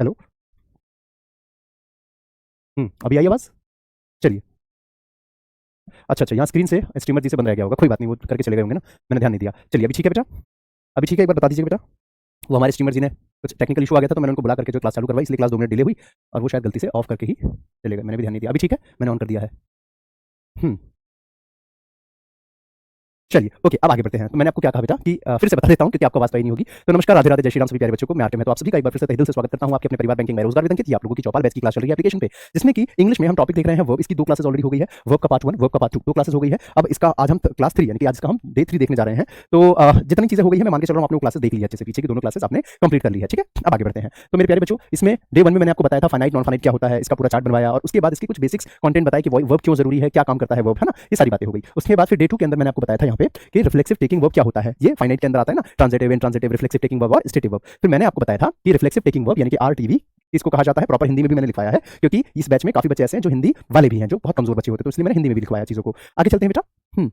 Hello. अभी आई आवाज़? चलिए। अच्छा, अच्छा, यहाँ स्क्रीन से स्ट्रीमर जी से बंद रह गया होगा, कोई बात नहीं, वो करके चले गए होंगे ना, मैंने ध्यान नहीं दिया। चलिए, अभी ठीक है बेटा? अभी ठीक है, एक बार बता दीजिएगा बेटा। वो हमारे स्ट्रीमर जी ने कुछ टेक्निकल इशू आ गया था, तो मैंने उनको बुला करके जो क्लास चालू करवाई, इसलिए क्लास 2 मिनट डिले हुई और वो शायद गलती से ऑफ करके ही चले गए, मैंने भी ध्यान नहीं दिया। अभी ठीक है? मैंने ऑन कर दिया है। हुँ। चलिए, ओके, अब आगे बढ़ते हैं। तो मैंने आपको क्या कहा बेटा कि फिर से बता देता हूँ क्योंकि आपको आवाज़ तो आई नहीं होगी। तो नमस्कार, राधे-राधे, जय श्री राम सभी प्यारे बच्चों को। मैं आर्यन, तो आप सभी का एक बार फिर से तहे दिल से स्वागत करता हूँ आपके अपने परिवार बैंकिंग में रोजगार वेद अंकित, ये आप लोगों की चौपाल बैच की क्लास चल रही है एप्लीकेशन पे, जिसमें कि इंग्लिश में हम टॉपिक देख रहे हैं वर्ब। इसकी 2 क्लासेस ऑलरेडी हो गई है। वर्ब का पार्ट 1, वर्ब का पार्ट 2, 2 क्लासेस हो गई है। अब इसका आज हम क्लास 3 यानी कि आज इसका हम डे 3 देखने जा रहे हैं। तो जितनी चीज़ें हो गई हैं मैं मान के चल रहा हूँ आपने वो क्लासेस देख ली है अच्छे से, पीछे की दोनों क्लासेस आपने कंप्लीट कर ली है, ठीक है? अब आगे बढ़ते हैं। तो मेरे प्यारे बच्चों, इसमें डे 1 में मैंने आपको बताया था फाइनाइट, नॉन फाइनाइट क्या होता है, इसका पूरा चार्ट बनवाया और उसके बाद इसकी कुछ बेसिक्स कंटेंट बताया कि वर्ब क्यों जरूरी है, क्या काम करता है वर्ब, है ना? ये सारी बातें हो गई। उसके बाद फिर डे 2 के अंदर मैंने आपको बताया था यहाँ पे कि रिफ्लेक्सिव टेकिंग वर्ब क्या होता है। ये फाइनाइट के अंदर आता है ना, transitive, intransitive, reflexive taking verb और स्टेटिव वर्ब। फिर मैंने आपको बताया था कि रिफ्लेक्सिव टेकिंग वर्ब यानी कि आरटीवी इसको कहा जाता है। प्रॉपर हिंदी में भी मैंने लिखवाया है क्योंकि इस बैच में काफी बच्चे ऐसे हैं जो हिंदी वाले भी हैं, जो बहुत कमजोर बच्चे होते हैं, तो इसलिए मैंने हिंदी में भी लिखवाया चीजों को। आगे चलते हैं बेटा।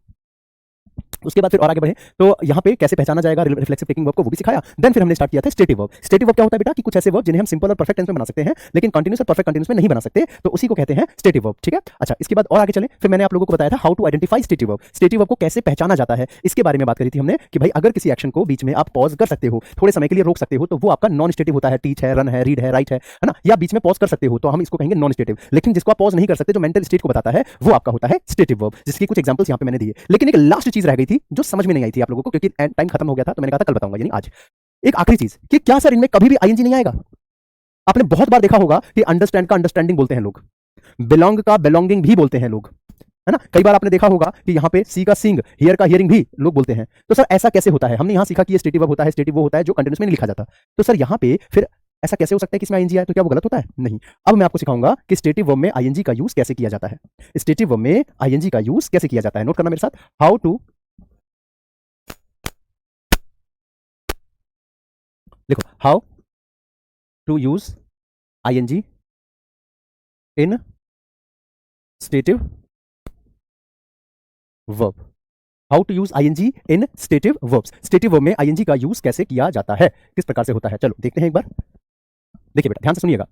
उसके बाद फिर और आगे बढ़े तो यहाँ पे कैसे पहचाना जाएगा रिफ्लेक्सिव टेकिंग वर्ब को, वो भी सिखाया। देन फिर हमने स्टार्ट किया था स्टेटिव वर्ब। स्टेटिव वर्ब क्या होता है बेटा कि कुछ ऐसे वर्ब जिन्हें हम सिंपल और परफेक्ट टेंस में बना सकते हैं लेकिन कंटीन्यूअस और परफेक्ट कंटीन्यूअस में नहीं बना सकते, तो उसी को कहते हैं स्टेटिव वर्ब, ठीक है? अच्छा, इसके बाद और आगे चले, फिर मैंने आप लोगों को बताया था how to identify stative verb. Stative verb को कैसे पहचाना जाता है, इसके बारे में बात करी थी हमने कि भाई अगर किसी एक्शन को बीच में आप पॉज कर सकते हो, थोड़े समय के लिए रोक सकते हो, तो वो आपका नॉन स्टेटिव होता है। टीच है, रन है, रीड है, राइट है ना? या बीच में पॉज कर सकते हो तो हम इसको कहेंगे नॉन स्टेटिव। लेकिन जिसको आप पॉज नहीं कर सकते, जो मेंटल स्टेट को बताता है, वो आपका होता है स्टेटिव वर्ब, जिसकी कुछ एग्जांपल्स यहाँ पे मैंने दिए। लेकिन एक लास्ट चीज रह गई थी जो समझ में नहीं आई थी आप लोगों को, क्योंकि टाइम खत्म हो गया था, तो मैंने कहा था कल बताऊंगा, यानी आज। एक आखिरी चीज कि क्या सर इनमें कभी भी आईएनजी नहीं आएगा? आपने बहुत बार देखा होगा कि अंडरस्टैंड का अंडरस्टैंडिंग बोलते हैं लोग, बिलोंग का बिलोंगिंग भी बोलते हैं लोग, है ना? कई बार आपने देखा होगा कि यहाँ पे सी का सिंग, हियर का हियरिंग भी लोग बोलते हैं। तो सर ऐसा कैसे होता है? हमने यहाँ सीखा कि ये स्टेटिव वर्ब होता है, स्टेटिव वो होता है जो कंटीन्यूअस में नहीं लिखा जाता। तो सर यहाँ पे फिर ऐसा कैसे हो सकता है कि इसमें आईएनजी आए? तो क्या वो गलत होता है? नहीं। अब मैं आपको सिखाऊंगा कि स्टेटिव वर्ब में आईएनजी का यूज कैसे किया जाता है। स्टेटिव वर्ब में आईएनजी का यूज कैसे किया जाता है, नोट करना मेरे साथ। हाउ टू, लिखो, how to use ING in stative verb. How to use ING in stative verbs. Stative verb में आईएनजी का यूज कैसे किया जाता है, किस प्रकार से होता है, चलो देखते हैं एक बार। देखिए बेटा, ध्यान से सुनिएगा।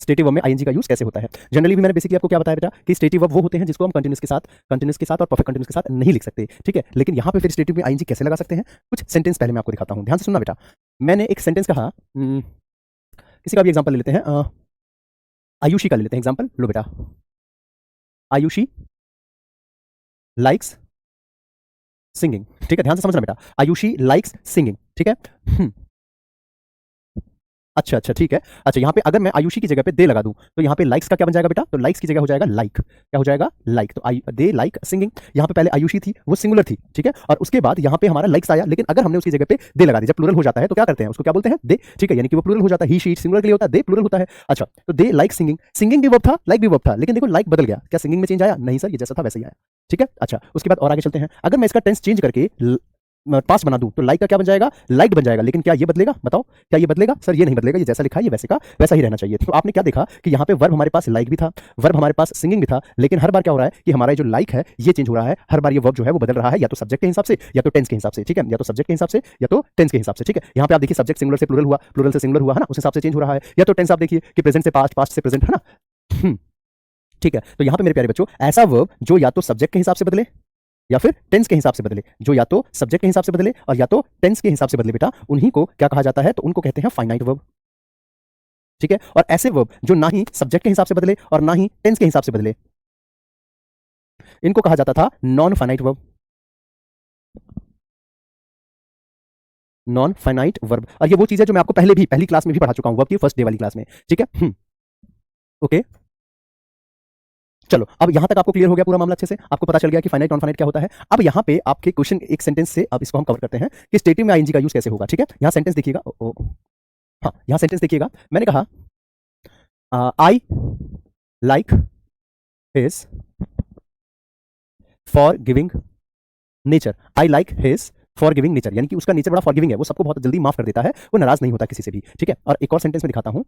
स्टेटिव वर्ब में आईएनजी का यूज कैसे होता है। जनरली भी मैंने बेसिकली आपको क्या बताया बेटा कि स्टेटिव वर्ब वो होते हैं जिसको हम कंटिन्यूस के साथ और परफेक्ट कंटिन्यूस के साथ नहीं लिख सकते, ठीक है? लेकिन यहाँ पे फिर स्टेटिव में आईएनजी कैसे लगा सकते हैं, कुछ सेंटेंस पहले मैं आपको दिखाता हूँ, ध्यान से सुनना बेटा। मैंने एक सेंटेंस कहा, किसी का भी एग्जाम्पल ले लेते हैं, आयुषी का ले लेते हैं एग्जाम्पल, लो बेटा। आयुषी लाइक्स सिंगिंग, ठीक है? ध्यान से समझना बेटा, आयुषी लाइक्स सिंगिंग, ठीक है? हम्म, अच्छा, अच्छा, ठीक है। अच्छा, यहाँ पे अगर मैं आयुषी की जगह पे दे लगा दूँ, तो यहाँ पे लाइक्स का क्या बन जाएगा बेटा? तो लाइक्स की जगह हो जाएगा लाइक। क्या हो जाएगा? लाइक। तो आई दे लाइक सिंगिंग। यहाँ पे पहले आयुषी थी, वो सिंगुलर थी, ठीक है? और उसके बाद यहाँ पे हमारा लाइक्स आया, लेकिन अगर हमने उसकी जगह पे दे लगा दी, जब प्लूरल हो जाता है तो क्या करते हैं? उसको क्या बोलते हैं? दे, ठीक है? यानी कि वो प्लूरल हो जाता है, ही, शी सिंगुलर के लिए होता है, दे प्लूरल होता है। अच्छा, तो दे लाइक सिंगिंग, सिंगिंग भी वर्ब था, लाइक भी वर्ब था, लेकिन देखो लाइक बदल गया। क्या सिंगिंग में चेंज आया? नहीं सर, ये जैसा था वैसे ही आया, ठीक है? अच्छा, उसके बाद और आगे चलते हैं। अगर मैं इसका टेंस चेंज करके पास्ट बना दूं तो लाइक का क्या बन जाएगा? लाइक बन जाएगा। लेकिन क्या ये बदलेगा? बताओ, क्या ये बदलेगा? सर ये नहीं बदलेगा, ये जैसा लिखा है ये वैसे का वैसा ही रहना चाहिए। तो आपने क्या देखा कि यहाँ पे वर्ब हमारे पास लाइक भी था, वर्ब हमारे पास सिंगिंग भी था, लेकिन हर बार क्या हो रहा है कि हमारा जो लाइक है ये चेंज हो रहा है। हर बार ये वर्ब जो है वो बदल रहा है, या तो सब्जेक्ट के हिसाब से या तो टेंस के हिसाब से, ठीक है? या तो सब्जेक्ट के हिसाब से या तो टेंस के हिसाब से, ठीक है? यहाँ पे आप देखिए सब्जेक्ट सिंगुलर से प्लूरल हुआ, प्लूरल से सिंगुलर हुआ, है ना? उस हिसाब से चेंज हो रहा है। या तो टेंस आप देखिए कि प्रेजेंट से पास्ट, पास्ट से प्रेजेंट, है ना? ठीक है, तो यहाँ पे मेरे प्यारे बच्चों ऐसा वर्ब जो या तो सब्जेक्ट के हिसाब से बदले या फिर टेंस के हिसाब से बदले, जो या तो सब्जेक्ट के हिसाब से बदले और या तो टेंस के हिसाब से बदले बेटा, उन्हीं को क्या कहा जाता है? तो उनको कहते हैं फाइनाइट वर्ब, ठीक है? और ऐसे वर्ब जो ना ही सब्जेक्ट के हिसाब से बदले और ना ही टेंस के हिसाब से बदले, इनको कहा जाता था non finite verb. Non finite verb, और ये वो चीज है जो मैं आपको पहले भी पहली क्लास में भी पढ़ा चुका हूं, वर्ब की फर्स्ट डे वाली क्लास में, ठीक है? ओके, चलो अब यहां तक आपको क्लियर हो गया पूरा मामला अच्छे से, आपको पता चल गया कि फाइनाइट नॉन फाइनाइट क्या होता है। अब यहां पे आपके क्वेश्चन एक सेंटेंस से अब इसको हम कवर करते हैं कि स्टेटिव में आईएनजी का यूज कैसे होगा, ठीक है? यहां सेंटेंस देखिएगा, हाँ यहां सेंटेंस देखिएगा। मैंने कहा I like his for giving nature. I like his for giving nature, यानी कि उसका नेचर बड़ा फॉर गिविंग है, वो सबको बहुत जल्दी माफ कर देता है, वो नाराज नहीं होता किसी से भी, ठीक है? और एक और सेंटेंस में दिखाता हूं,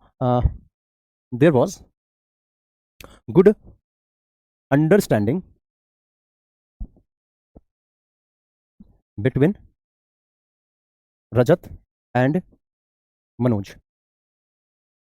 there was good understanding between Rajat and Manoj.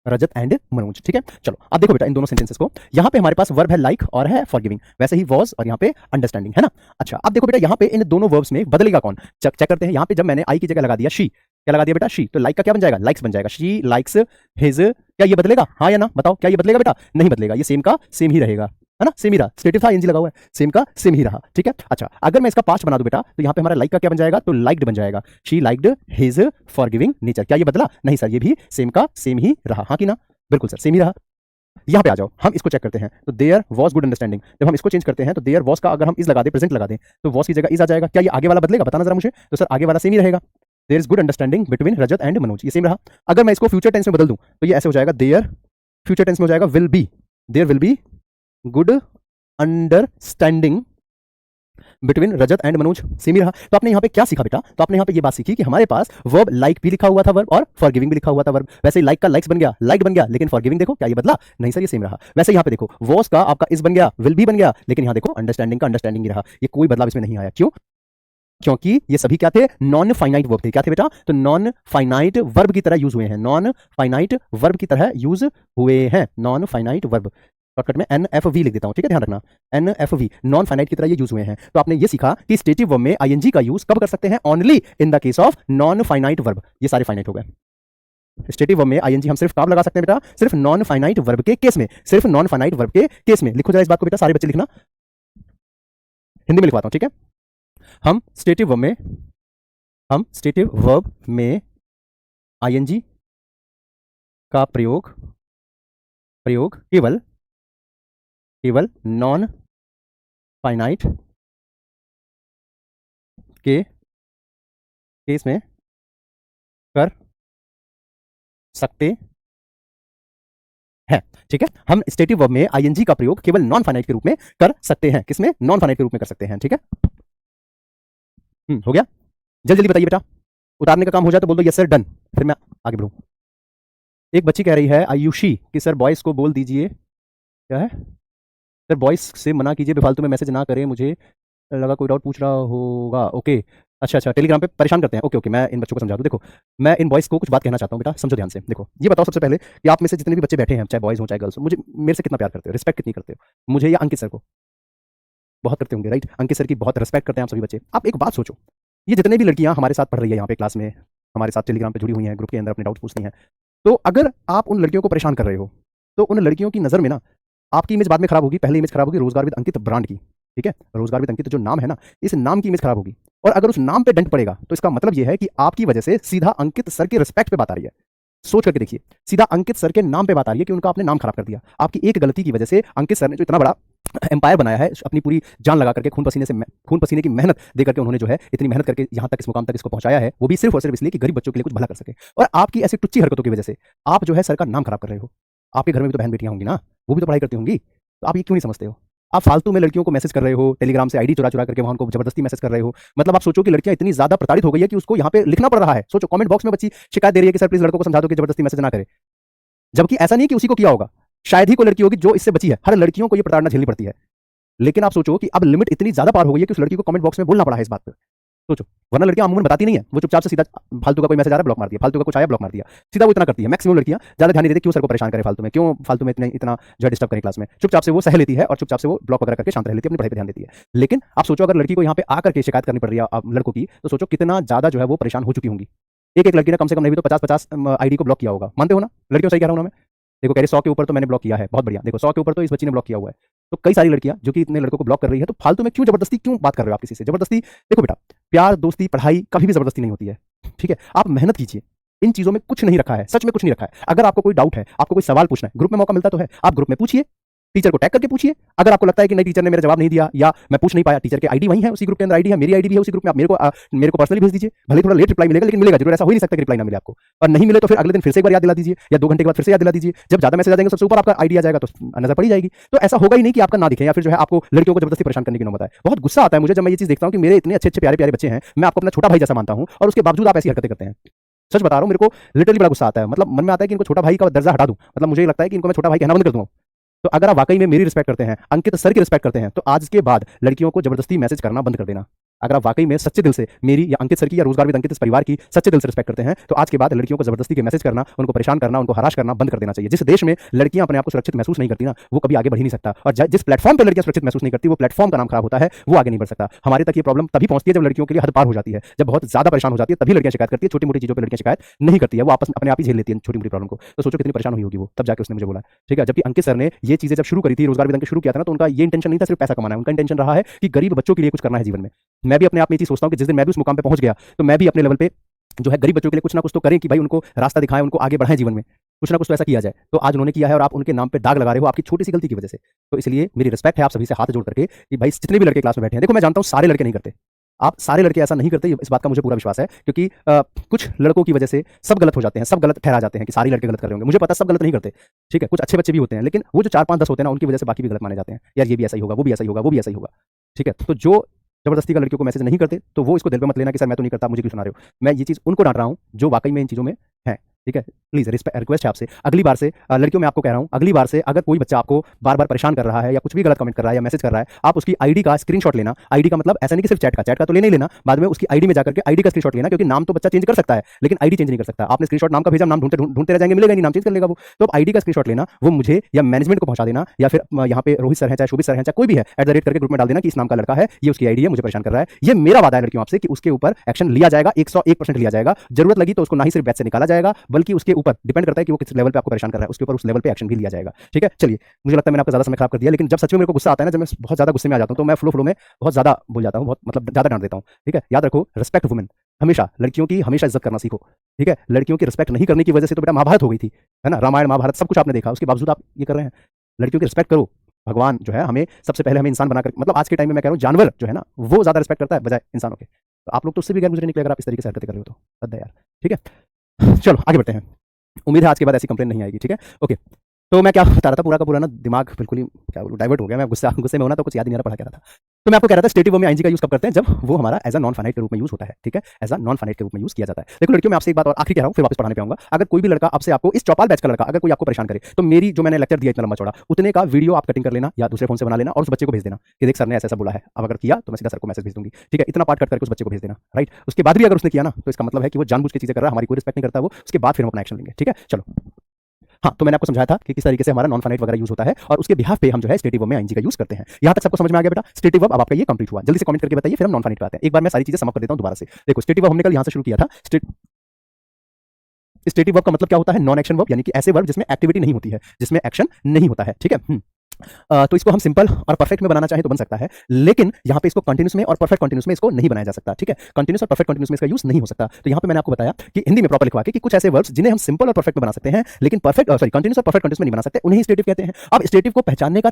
Rajat and Manoj. ठीक है, चलो अब देखो बेटा इन दोनों सेंटेंसेस को। यहाँ पे हमारे पास वर्ब है लाइक और है फॉरगिविंग, वैसे ही वॉज और यहाँ पे अंडरस्टैंडिंग है ना। अच्छा अब देखो बेटा यहाँ पे इन दोनों वर्ब्स में बदलेगा कौन, चेक करते हैं। यहाँ पे जब मैंने आई की जगह लगा दिया शी, क्या लगा दिया बेटा शी, तो लाइक का क्या बन जाएगा, लाइक्स बन जाएगा। शी लाइक्स हिज, क्या ये बदलेगा, हाँ या ना बताओ, क्या ये बदलेगा बेटा, नहीं बदलेगा, ये सेम का सेम ही रहेगा, है ना, सेम ही रहा। स्टेटिव था, एनजी लगा हुआ है, सेम का सेम ही रहा। ठीक है, अच्छा अगर मैं इसका पास्ट बना दूं बेटा, तो यहाँ पे हमारा लाइक का क्या बन जाएगा, तो लाइक्ड बन जाएगा। She liked his forgiving nature, क्या ये बदला, नहीं सर, ये भी सेम का सेम ही रहा, हाँ कि ना, बिल्कुल सर सेम ही रहा। यहाँ पे आ जाओ, हम इसको चेक करते हैं, तो देयर वॉज गुड अंडरस्टैंडिंग, जब हम इसको चेंज करते हैं तो देयर वॉज का अगर हम इज लगा दें, प्रेजेंट लगा दें, तो वॉज की जगह इज आ जाएगा। क्या ये आगे वाला बदलेगा, बताना जरा मुझे, तो सर आगे वाला सेम ही रहेगा। There is good understanding between Rajat and Manoj, ये सेम रहा। अगर मैं इसको फ्यूचर टेंस में बदल दूं, तो ये ऐसे हो जाएगा, देयर फ्यूचर टेंस में हो जाएगा will be, there will be good understanding between Rajat and Manoj, same ही रहा। तो आपने यहाँ पे क्या सीखा बेटा, तो आपने यहाँ पे ये बात सीखी कि हमारे पास वर्ब लाइक भी लिखा हुआ था वर्ब, और फॉरगिविंग भी लिखा हुआ था वर्ब। वैसे ही लाइक का लाइक्स बन गया, लाइक बन गया, लेकिन फॉरगिविंग देखो क्या ये बदला, नहीं सर ये सेम रहा। वैसे यहाँ पे देखो वॉस का आपका इस बन गया, विल भी बन गया, लेकिन यहाँ देखो अंडरस्टैंडिंग का अंडरस्टैंडिंग ही रहा, ये कोई बदलाव इसमें नहीं आया। क्यों, क्योंकि ये सभी क्या थे, नॉन फाइनाइट वर्ब थे। क्या थे बेटा, तो नॉन फाइनाइट वर्ब की तरह यूज हुए हैं, नॉन फाइनाइट वर्ब की तरह यूज हुए हैं, नॉन फाइनाइट वर्ब, शॉर्टकट में NFV लिख देता हूं, ठीक है, ध्यान रखना NFV, नॉन फाइनाइट की तरह ये यूज हुए हैं। तो आपने ये सीखा कि स्टेटिव वर्ब में ING का यूज कब कर सकते हैं, only in the case of non finite verb. ये सारे फाइनाइट हो गए। स्टेटिव वर्ब में ING हम सिर्फ कब लगा सकते हैं बेटा, सिर्फ नॉन फाइनाइट वर्ब के केस में, सिर्फ नॉन फाइनाइट वर्ब के केस में। लिखो जरा इस बात को बेटा, सारे बच्चे लिखना, हिंदी में लिखवाता हूं, ठीक है। हम स्टेटिव वर्ब में ING का प्रयोग केवल नॉन फाइनाइट के केस में कर सकते हैं। ठीक है, हम स्टेटिव वर्ब में ING का प्रयोग केवल नॉन फाइनाइट के रूप में कर सकते हैं। किसमें, नॉन फाइनाइट के रूप में कर सकते हैं। ठीक है, हो गया, जल्दी जल्दी बताइए बेटा, उतारने का काम हो जाए तो बोल दो यस सर डन, फिर मैं आगे बढ़ूं। एक बच्ची कह रही है आयुषी कि सर बॉयज को बोल दीजिए, क्या है सर, बॉयज से मना कीजिए बेफालतू में मैसेज ना करें, मुझे लगा कोई डाउट पूछ रहा होगा। ओके अच्छा, टेलीग्राम पे परेशान करते हैं। ओके, मैं इन बच्चों को समझा दूं। देखो मैं इन बॉयज को कुछ बात कहना चाहता हूं बेटा, समझो ध्यान से। देखो ये बताओ सबसे पहले कि आप में से जितने भी बच्चे बैठे हैं, चाहे बॉयज हो चाहे गर्ल्स हो, मुझे मेरे से कितना प्यार करते हो, रिस्पेक्ट कितनी करते हो, मुझे या अंकित सर को, बहुत करते होंगे राइट, अंकित सर की बहुत रिस्पेक्ट करते हैं आप सभी बच्चे। आप एक बात सोचो, ये जितने भी लड़कियां हमारे साथ पढ़ रही है यहाँ पे क्लास में, हमारे साथ टेलीग्राम पे जुड़ी हुई हैं, ग्रुप के अंदर अपने डाउट पूछती हैं, तो अगर आप उन लड़कियों को परेशान कर रहे हो, तो उन लड़कियों की नज़र में ना आपकी इमेज बाद में खराब होगी। पहले इमेज खराब होगी रोजगार विद अंकित ब्रांड की, ठीक है, रोजगार विद अंकित जो नाम है ना, इस नाम की इमेज खराब होगी। और अगर उस नाम पे डंट पड़ेगा तो इसका मतलब यह है कि आपकी वजह से सीधा अंकित सर के रिस्पेक्ट पे बात आ रही है। सोच करके देखिए, सीधा अंकित सर के नाम पे बात आ रही है कि उनका आपने नाम खराब कर दिया। आपकी एक गलती की वजह से अंकित सर ने जो इतना बड़ा एम्पायर बनाया है, अपनी पूरी जान लगा करके, खून पसीने की मेहनत दे करके उन्होंने जो है इतनी मेहनत करके यहाँ तक इस मुकाम तक इसको पहुंचाया है, वो भी सिर्फ और सिर्फ इसलिए कि गरीब बच्चों के लिए कुछ भला कर सके। और आपकी ऐसी टुच्ची हरकतों की वजह से आप जो है सर का नाम खराब कर रहे हो। आपके घर में भी तो बहन बेटियां होंगी ना, वो भी तो पढ़ाई करती होंगी, तो आप ये क्यों नहीं समझते हो? आप फालतू में लड़कियों को मैसेज कर रहे हो, टेलीग्राम से आईडी चुरा चुरा करके वहां उनको जबरदस्ती मैसेज कर रहे हो। मतलब आप सोचो कि लड़कियां इतनी ज्यादा प्रताड़ित हो गई है कि उसको यहाँ पे लिखना पड़ रहा है। सोचो कमेंट बॉक्स में बच्ची शिकायत दे रही है कि सर प्लीज लड़कों को समझा दो कि जबरदस्ती मैसेज ना करे, जबकि ऐसा नहीं कि उसी को किया होगा, शायद ही कोई लड़की होगी जो इससे बची है। हर लड़कियों को ये प्रताड़ना झेलनी पड़ती है, लेकिन आप सोचो कि अब लिमिट इतनी ज्यादा पार हो गई है कि उस लड़की को कमेंट बॉक्स में बोलना पड़ा है इस बात पर। सोचो, वरना लड़कियां अमूमन बताती नहीं है, वो चुपचाप से सीधा फालतू का कोई मैसेज आ रहा है ब्लॉक मार दिया, फालतू का कुछ आया ब्लॉक मार दिया, सीधा वो इतना करती है। मैक्सिमम लड़कियां ज्यादा ध्यान नहीं देती, क्यों सर को परेशान करे फालतू में, क्यों फालतू में इतना जो डिस्टर्ब करें क्लास में, चुपचाप से वो सह लेती है और चुपचाप से वो ब्लॉक वगैरह करके शांत रह लेती है, अपनी पढ़ाई पर ध्यान देती है। लेकिन आप सोचो अगर लड़की को यहाँ पे आकर के शिकायत करनी पड़ रही है लड़कों की, तो सोचो कितना ज्यादा जो है वो परेशान हो चुकी होंगी। एक लड़की ने कम से कम नहीं भी तो 50-50 आईडी को ब्लॉक किया होगा, मानते हो ना? लड़कियों सही कह रहा हूं ना मैं? देखो कह रहे 100 के ऊपर तो मैंने ब्लॉक किया है, बहुत बढ़िया। देखो 100 के ऊपर तो इस बच्ची ने ब्लॉक किया हुआ है। तो कई सारी लड़कियां जो कि इतने लड़कों को ब्लॉक कर रही है, तो फालतू में क्यों जबरदस्ती क्यों बात कर रहे हो आप किसी से? जबरदस्ती देखो बेटा, प्यार दोस्ती पढ़ाई कभी भी जबरदस्ती नहीं होती है, ठीक है? आप मेहनत कीजिए, इन चीजों में कुछ नहीं रखा है, सच में कुछ नहीं रखा है। अगर आपको कोई डाउट है, आपको कोई सवाल पूछना है, ग्रुप में मौका मिलता तो है, आप ग्रुप में पूछिए, टीचर को टैग करके पूछिए। अगर आपको लगता है कि नहीं टीचर ने मेरा जवाब नहीं दिया या मैं पूछ नहीं पाया, टीचर के आईडी वही है, उसी ग्रुप के अंदर आईडी है, मेरी आईडी भी है उसी ग्रुप में, आप मेरे को पर्सनली भेज दीजिए। भले थोड़ा लेट रिप्लाई मिलेगा, लेकिन मिलेगा जरूर। ऐसा हो ही नहीं सकता कि रिप्लाई ना मिले आपको। और नहीं मिले तो फिर अगले दिन फिर से एक बार याद दिला दीजिए, या 2 घंटे के बाद फिर से याद दिला दीजिए। जब ज्यादा मैसेज आ जाएंगे सबसे ऊपर आपका आईडी आ जाएगा तो नजर पड़ी जाएगी। तो ऐसा होगा ही नहीं कि आपका ना दिखे या फिर जो है आपको लड़कियों को जबरदस्ती परेशान करने की नौबत आए। बहुत गुस्सा आता है मुझे जब मैं ये चीज देखता हूं कि मेरे इतने अच्छे अच्छे प्यारे प्यारे बच्चे हैं, मैं आपको अपना छोटा भाई जैसा मानता हूं, और उसके बावजूद आप ऐसी हरकतें करते हैं। सच बता रहा हूं, मेरे को लिटरली बड़ा गुस्सा आता है। मतलब मन में आता है कि इनको छोटा भाई का दर्जा हटा दूं। मतलब मुझे लगता है कि इनको मैं छोटा भाई कहना बंद कर दूं। तो अगर आप वाकई में मेरी रिस्पेक्ट करते हैं, अंकित सर की रिस्पेक्ट करते हैं, तो आज के बाद लड़कियों को जबरदस्ती मैसेज करना बंद कर देना। अगर आप वाकई में सच्चे दिल से मेरी या अंकित सर की या रोजगार विद अंकित इस परिवार की सच्चे दिल से रिस्पेक्ट करते हैं तो आज के बाद लड़कियों को जबरदस्ती के मैसेज करना, उनको परेशान करना, उनको हराश करना बंद कर देना चाहिए। जिस देश में लड़कियां अपने आप को सुरक्षित महसूस नहीं करती ना, वो कभी आगे बढ़ ही नहीं सकता। और जिस प्लेटफॉर्म पर लड़कियां सुरक्षित महसूस नहीं करती, वो प्लेटफॉर्म का नाम खराब होता है, वो आगे नहीं बढ़ सकता। हमारे तक ये प्रॉब्लम तभी पहुंचती है जब लड़कियों के लिए हद पार हो जाती है, जब बहुत ज्यादा परेशान हो जाती है, तभी लड़कियां शिकायत करती है। छोटी मोटी चीजों पर लड़कियां शिकायत नहीं करती है, वो आपस में अपने आप ही झेल लेती है छोटी मोटी प्रॉब्लम को। तो सोचो कितनी परेशान हुई होगी वो, तब जाके उसने मुझे बोला। ठीक है, जबकि अंकित सर ने ये चीजें जब शुरू करी थी, रोजगार विद अंकित शुरू किया था ना, तो उनका ये इंटेंशन नहीं था सिर्फ पैसा कमाना है, उनका इंटेंशन रहा है कि गरीब बच्चों के लिए कुछ करना है जीवन में। मैं भी अपने आप में ये चीज सोचता हूं कि जिस दिन मैं भी उस मुकाम पे पहुंच गया तो मैं भी अपने लेवल पे जो है गरीब बच्चों के लिए कुछ ना कुछ तो करें कि भाई उनको रास्ता दिखाएं, उनको आगे बढ़ाएं जीवन में, कुछ ना कुछ तो ऐसा किया जाए। तो आज उन्होंने किया है और आप उनके नाम पे दाग लगा रहे हो आपकी छोटी सी गलती की वजह से। तो इसलिए मेरी रिस्पेक्ट है आप सभी से हाथ जोड़ करके कि भाई जितने भी लड़के क्लास में बैठे हैं, देखो मैं जानता हूं सारे लड़के नहीं करते, आप सारे लड़के ऐसा नहीं करते, इस बात का मुझे पूरा विश्वास है, क्योंकि कुछ लड़कों की वजह से सब गलत हो जाते हैं, सब गलत ठहरा जाते हैं कि सारे लड़के गलत कर रहे होंगे। मुझे पता है सब गलत नहीं करते, ठीक है, कुछ अच्छे बच्चे भी होते हैं, लेकिन वो जो 4 5 10 होते हैं ना, उनकी वजह से बाकी भी गलत माने जाते हैं। यार ये भी ऐसा ही होगा, वो भी ऐसा ही होगा, वो भी ऐसा ही होगा। ठीक है, तो जो जबरदस्ती का लड़कियों को मैसेज नहीं करते, तो वो इसको दिल पे मत लेना कि सर मैं तो नहीं करता, मुझे क्यों सुना रहे हो। मैं ये चीज़ उनको डांट रहा हूँ जो वाकई में इन चीज़ों में है। ठीक है, प्लीज रिक्वेस्ट है आपसे, अगली बार से लड़कियों में आपको कह रहा हूं, अगली बार से अगर कोई बच्चा आपको बार बार परेशान कर रहा है या कुछ भी गलत कमेंट कर रहा है या मैसेज कर रहा है, आप उसकी आईडी का स्क्रीनशॉट लेना। आईडी का मतलब ऐसा नहीं कि सिर्फ चैट का तो लेना ही लेना, बाद में उसकी आईडी में जाकर के आईडी का स्क्रीनशॉट लेना, क्योंकि नाम तो बच्चा चेंज कर सकता है लेकिन आईडी चेंज नहीं कर सकता। आपने स्क्रीनशॉट नाम का भेजा, नाम ढूंढते रह जाएंगे, मिलेगा नहीं, नाम चेंज कर लेगा वो। तो आप आईडी का स्क्रीनशॉट लेना, वो मुझे या मैनेजमेंट को पहुंचा देना, या फिर यहाँ पे रोहित सर है, चाहे शोभित सर है, चाहे कोई भी है, @ करके ग्रुप में डाल देना कि इस नाम का लड़का है, ये उसकी आईडी है, मुझे परेशान कर रहा है। ये मेरा वादा है लड़कियों आपसे कि उसके ऊपर एक्शन लिया जाएगा, 101% लिया जाएगा। जरूरत लगी तो उसको ना ही सिर्फ बैच से निकाला जाएगा, बल्कि उसके ऊपर डिपेंड करता है कि वो किस लेवल पे आपको परेशान कर रहा है, उसके ऊपर उस लेवल पे एक्शन भी लिया जाएगा। ठीक है, चलिए, मुझे लगता है मैंने आपका ज्यादा समय खराब कर दिया, लेकिन जब सच में मेरे को गुस्सा आता है ना, जब मैं बहुत ज्यादा गुस्से में आ जाता हूं, तो मैं फ्लो में बहुत ज्यादा बोल जाता हूं, बहुत मतलब ज्यादा डांट देता हूं। ठीक है, याद रखो, रिस्पेक्ट वुमेन, हमेशा लड़कियों की हमेशा इज्जत करना सीखो। ठीक है, लड़कियों की रिस्पेक्ट नहीं करने की वजह से तो बेटा महाभारत हो गई थी, है ना, रामायण महाभारत सब कुछ आपने देखा, उसके बावजूद आप ये कर रहे हैं। लड़कियों की रिस्पेक्ट करो। भगवान जो है हमें सबसे पहले हमें इंसान बनाकर, मतलब आज के टाइम में मैं कह रहा हूं जानवर जो है ना, वो ज्यादा रिस्पेक्ट करता है बजाय इंसानों के। तो आप लोग तो उससे भी गैर गुजरे निकले अगर आप इस तरीके से हरकतें कर रहे हो तो, हद है यार। ठीक है, चलो आगे बढ़ते हैं। उम्मीद है आज के बाद ऐसी कंप्लेन नहीं आएगी। ठीक है, ओके। तो मैं क्या बता रहा था, पूरा का पूरा ना दिमाग बिल्कुल ही क्या बोलूं डाइवर्ट हो गया। मैं गुस्से में होना तो कुछ याद ही नहीं आ रहा, पढ़ा क्या रहा था। तो मैं आपको कह रहा था स्टेटिव वर्ब में आईएनजी का यूज कब करते हैं, जब वो हमारा एज अ नॉन फाइनाइट के रूप में यूज होता है। ठीक है, एज अ नॉन फाइनाइट के रूप में यूज किया जाता है। देखो लड़कियों में आपसे एक बात और आखिरी कह रहा हूं, फिर वापस पढ़ाने पे आऊंगा। अगर कोई भी लड़का आपसे, आपको इस चौपाल बैच का लड़का अगर कोई आपको परेशान करे, तो मेरी जो मैंने लेक्चर दिया इतना लंबा चौड़ा, उतने का वीडियो आप कटिंग कर लेना या दूसरे फोन से बना लेना और उस बच्चे को भेज देना कि देख सर ने ऐसा बोला है। अब अगर किया तो मैं सीधा सर को मैसेज भेज दूंगी। ठीक है, इतना पार्ट कट करके उस बच्चे को भेज देना, राइट। उसके बाद भी अगर उसने किया ना, तो इसका मतलब है कि वो जानबूझ के चीजें कर रहा है, हमारी कोई रिस्पेक्ट नहीं करता वो। उसके बाद फिर हम अपना एक्शन लेंगे। ठीक है, चलो। हाँ, तो मैंने आपको समझाया था कि किस तरीके से हमारा नॉन फाइनाइट वगैरह यूज होता है और उसके बिहाफ पे हम जो है स्टेटिव वर्ब में आईएनजी का यूज करते हैं। यहां तक सबको समझ में आ गया बेटा? स्टेटिव वर्ब अब आपका ये कंप्लीट हुआ। जल्दी से कमेंट करके बताइए, फिर हम नॉन फाइनाइट पे आते हैं। एक बार मैं सारी चीजें समाप्त कर देता हूं दोबारा से। देखो स्टेटिव वर्ब हमने कल यहां से शुरू किया था। स्टेटिव वर्ब का मतलब क्या होता है? नॉन एक्शन वर्ब, यानी कि ऐसे वर्ब जिसमें एक्टिविटी नहीं होती है, जिसमें एक्शन नहीं होता है। ठीक है, तो इसको हम सिंपल और परफेक्ट में बनाना चाहें तो बन सकता है, लेकिन यहां पे इसको कंटीन्यूअस में और परफेक्ट कंटीन्यूअस में इसको नहीं बनाया जा सकता। ठीक है, कंटीन्यूअस और परफेक्ट कंटीन्यूअस में इसका यूज नहीं हो सकता। तो यहां पे मैंने आपको बताया कि हिंदी में प्रॉपर लिखवा के कि कुछ ऐसे वर्ब्स जिन्हें हम सिंपल और परफेक्ट में बना सकते हैं, लेकिन कंटीन्यूअस और परफेक्ट कंटीन्यूअस में नहीं बना सकते, उन्हें स्टेटिव कहते हैं। अब स्टेटिव को पहचानने का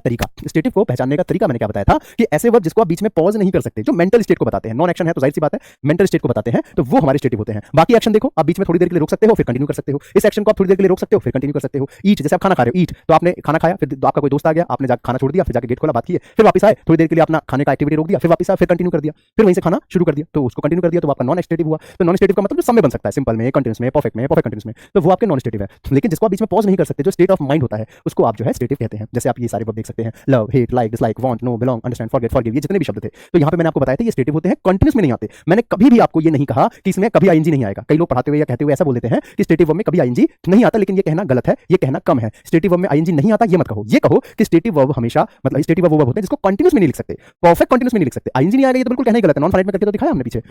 तरीका मैंने क्या बताया था कि ऐसे वर्ब जिसको आप बीच में पॉज नहीं कर सकते, जो मेंटल स्टेट को बताते हैं। नॉन एक्शन है तो जाहिर सी बात है मेंटल स्टेट को बताते हैं, तो वो हमारे स्टेटिव होते हैं। बाकी एक्शन देखो, आप बीच में थोड़ी देर के लिए रोक सकते हो, फिर कंटिन्यू कर सकते हो। इस एक्शन को आप थोड़ी देर के लिए रोक सकते हो, फिर कंटिन्यू कर सकते हो। ईट, जैसे आप खाना खा रहे हो, ईट, तो आपने खाना खाया, फिर आपका कोई दोस्त आ गया, आपने जाकर खाना छोड़ दिया, फिर जाके गेट खोला, बात की, फिर वापस आए, थोड़ी देर के लिए अपना खाने का एक्टिविटी रोक दिया, फिर वापस आए, फिर कंटिन्यू कर दिया, फिर वहीं से खाना शुरू कर दिया, तो उसको कंटिन्यू कर दिया, तो आपका नॉन स्टेटिव हुआ। तो नॉन स्टेटिव का मतलब सब में बन सकता है, सिंपल में, कंटीन्यूअस में, परफेक्ट कंटीन्यूअस में, तो वो आपके नॉन स्टेटिव है। लेकिन जिसको आप बीच में पॉज नहीं कर सकते, जो स्टेट ऑफ माइंड होता है, उसको आप जो है स्टेटिव कहते हैं। जैसे आप ये सारे वर्ब देख सकते हैं, love, hate, like, dislike, want, know, belong, understand, forget, forgive, ये जितने भी शब्द थे, तो यहाँ पे मैंने आपको बताया था ये स्टेटिव होते हैं, कंटीन्यूअस में नहीं आते। मैंने कभी भी आपको ये नहीं कहा कि इसमें कभी आईएनजी नहीं आएगा। कई लोग पढ़ाते हुए या कहते हुए ऐसा बोल देते हैं कि स्टेटिव वर्ब में कभी आईएनजी नहीं आता, लेकिन ये कहना गलत है, ये कहना कम है। स्टेटिव वर्ब में आईएनजी नहीं आता ये मत कहो, ये कहो कि स्टेटिव वर्ब हमेशा, मतलब स्टेटिव वर्ब वो वर्ब होते हैं जिसको कंटीन्यूअस में नहीं लिख सकते, परफेक्ट कंटीन्यूअस में नहीं लिख सकते। आईएनजी नहीं आएगा ये तो बिल्कुल कहना ही गलत है। नॉन फाइनाइट में करके तो दिखाया हमने पीछे।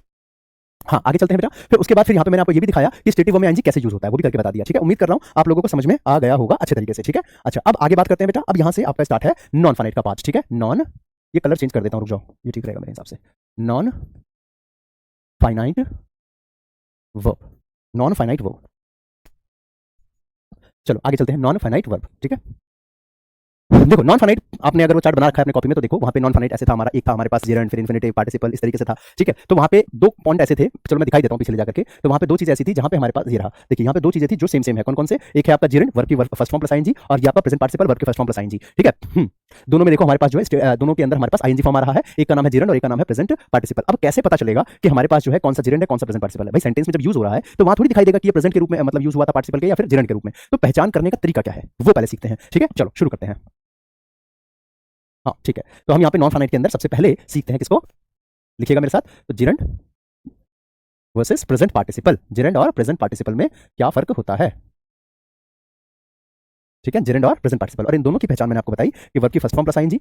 हाँ, आगे चलते हैं बेटा। फिर उसके बाद फिर यहाँ पे मैंने आपको ये भी दिखाया कि स्टेटिव वर्ब में आईएनजी कैसे यूज होता है, वो भी करके बता दिया। ठीक है, उम्मीद कर रहा हूँ आप लोगों को समझ में आ गया होगा अच्छे तरीके से। ठीक है, अच्छा अब आगे बात करते हैं बेटा। अब यहाँ से आपका स्टार्ट है नॉन फाइनाइट का पार्ट। ठीक है, नॉन, ये कलर चेंज कर देता हूँ, रुक जाओ, ये ठीक रहेगा मेरे हिसाब से। Non finite verb, non finite verb. चलो आगे चलते हैं, नॉन फाइनाइट वर्ब। ठीक है, देखो नॉन फाइनाइट, आपने अगर वो चार्ट बना रखा है अपने कॉपी में तो देखो वहां पे नॉन फाइनाइट ऐसे था हमारा, एक था हमारे पास जेरेंड, फिर इन्फिनिटिव, पार्टिसिपल, इस तरीके से था। ठीक है, तो वहां पे दो पॉइंट ऐसे थे, चलो मैं दिखाई देता हूं पीछे ले जाकर के। तो वहां पे दो चीजें ऐसी थी जहां पे हमारे पास ये रहा, देखिए यहाँ पे दो चीजें थी जो सेम सेम है। कौन कौन से? एक है आपका जेरेंड, वर्ब की फर्स्ट फॉर्म प्लस आईएनजी, और ये आपका प्रेजेंट पार्टिसिपल, वर्ब की फर्स्ट फॉर्म प्लस आईएनजी। ठीक है, दोनों में देखो हमारे पास जो है, दोनों के अंदर हमारे पास आईएनजी फॉर्म आ रहा है। एक का नाम है जेरेंड और एक का नाम है प्रेजेंट पार्टिसिपल। अब कैसे पता चलेगा कि हमारे पास जो है कौन सा जेरेंड है कौन सा प्रेजेंट पार्टिसिपल है? भाई सेंटेंस में जब यूज हो रहा है तो वहां थोड़ी दिखाई देगा कि ये प्रेजेंट के रूप में मतलब यूज हुआ था पार्टिसिपल के या फिर जेरेंड के रूप में। तो पहचान करने का तरीका क्या है वो पहले सीखते हैं। ठीक है, चलो शुरू करते हैं। हाँ ठीक है, तो हम यहाँ पे नॉन फाइनाइट के अंदर सबसे पहले सीखते हैं किसको? लिखिएगा मेरे साथ। तो gerund versus present participle, gerund और प्रेजेंट पार्टिसिपल में क्या फर्क होता है? ठीक है, जिरंड और प्रेजेंट पार्टिसिपल, और इन दोनों की पहचान मैंने आपको बताई कि वर्ब की first form plus ING,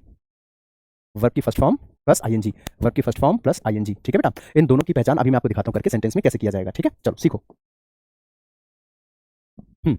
verb की first form plus ING, verb की फर्स्ट फॉर्म प्लस आईएनजी। ठीक है बेटा, इन दोनों की पहचान अभी मैं आपको दिखाता हूं करके सेंटेंस में कैसे किया जाएगा। ठीक है, चलो सीखो। हम्म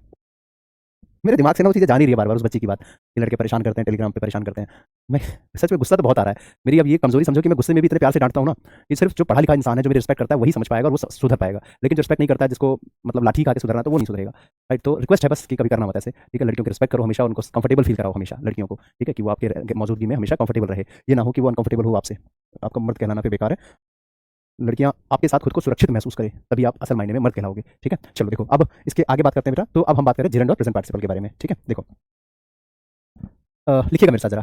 मेरे दिमाग से ना वो चीज़ें जा नहीं रही है बार बार उस बच्ची की बात, ये लड़के परेशान करते हैं, टेलीग्राम पे परेशान करते हैं। मैं सच में गुस्सा तो बहुत आ रहा है। मेरी अब ये कमजोरी समझो कि मैं गुस्से में भी इतने प्यार से डांटता हूँ ना, ये सिर्फ जो पढ़ा लिखा इंसान है, जो मेरी रिस्पेक्ट करता है, वही समझ पाएगा और वो सुधर पाएगा। लेकिन जो रिस्पेक्ट नहीं करता है, जिसको मतलब लाठी खा के सुधरना, तो वो नहीं सुधरेगा। राइट, तो रिक्वेस्ट है बस कि कभी करना मत ऐसे। ठीक है, लड़कियों की रिस्पेक्ट करो हमेशा, उनको कंफर्टेबल फील कराओ हमेशा लड़कियों को। ठीक है, कि वो आपके मौजूदगी में हमेशा कंफर्टेबल रहे, ये ना हो कि वो अनकंफर्टेबल हो आपसे। आपका मर्द कहलाना फिर बेकार है। लड़कियां आपके साथ खुद को सुरक्षित महसूस करें, तभी आप असल मायने में मर्द कहलाओगे। ठीक है, चलो देखो अब इसके आगे बात करते हैं बेटा। तो अब हम बात करें जिरंड और प्रेजेंट पार्टिसिपल के बारे में। ठीक है, देखो लिखिएगा मेरे साथ जरा।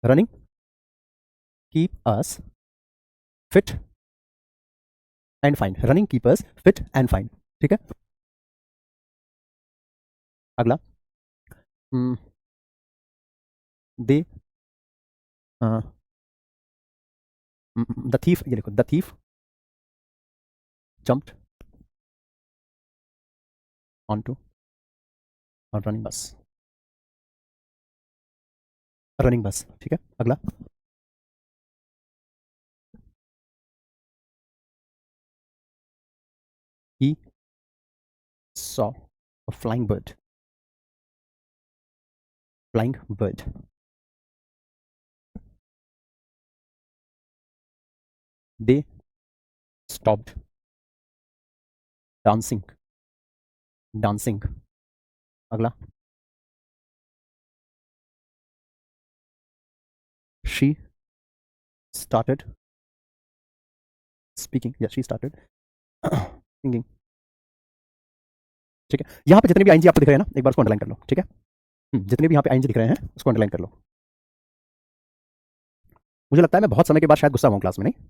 Running keep us fit and fine, running keep us fit and fine. ठीक है, अगला दे द थीफ, ये देखो the thief jumped onto running बस, रनिंग बस। ठीक है, अगला he saw a flying bird, flying bird. They stopped dancing, dancing. अगला शी स्टार्टेड स्पीकिंग, या शी स्टार्टेड सिंगिंग। ठीक है, यहाँ पे जितने भी आईएनजी आपको दिख रहे हैं ना, एक बार उसको अंडरलाइन कर लो। ठीक है, जितने भी यहाँ पे आईएनजी दिख रहे हैं उसको अंडरलाइन कर लो। मुझे लगता है मैं बहुत समय के बाद शायद गुस्सा हुआ क्लास में, नहीं?